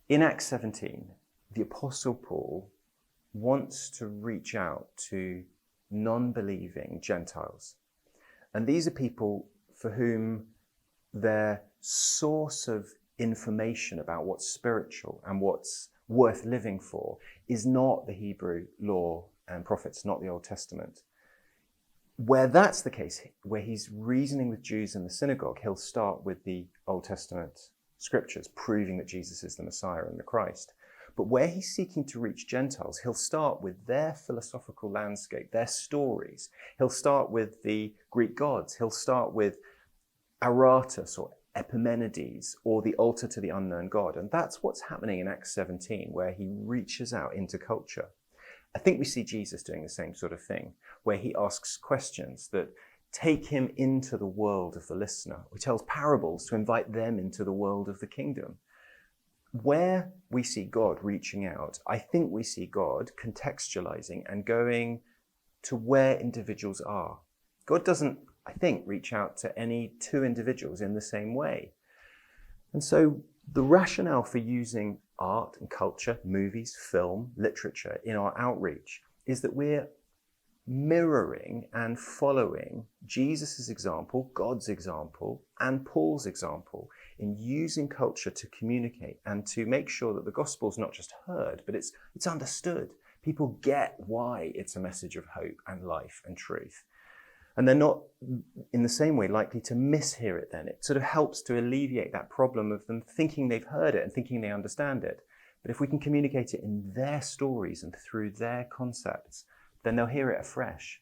In Acts 17, the Apostle Paul wants to reach out to non-believing Gentiles. And these are people for whom their source of information about what's spiritual and what's worth living for is not the Hebrew law and prophets, not the Old Testament. Where that's the case, where he's reasoning with Jews in the synagogue, he'll start with the Old Testament scriptures, proving that Jesus is the Messiah and the Christ. But where he's seeking to reach Gentiles, he'll start with their philosophical landscape, their stories. He'll start with the Greek gods. He'll start with Aratus or Epimenides or the altar to the unknown God. And that's what's happening in Acts 17, where he reaches out into culture. I think we see Jesus doing the same sort of thing, where he asks questions that take him into the world of the listener, or tells parables to invite them into the world of the kingdom. Where we see God reaching out, I think we see God contextualizing and going to where individuals are. God doesn't, I think, reach out to any two individuals in the same way. And so the rationale for using art and culture, movies, film, literature in our outreach is that we're mirroring and following Jesus' example, God's example, and Paul's example in using culture to communicate and to make sure that the gospel is not just heard, but it's understood. People get why it's a message of hope and life and truth. And they're not, in the same way, likely to mishear it then. It sort of helps to alleviate that problem of them thinking they've heard it and thinking they understand it. But if we can communicate it in their stories and through their concepts, then they'll hear it afresh.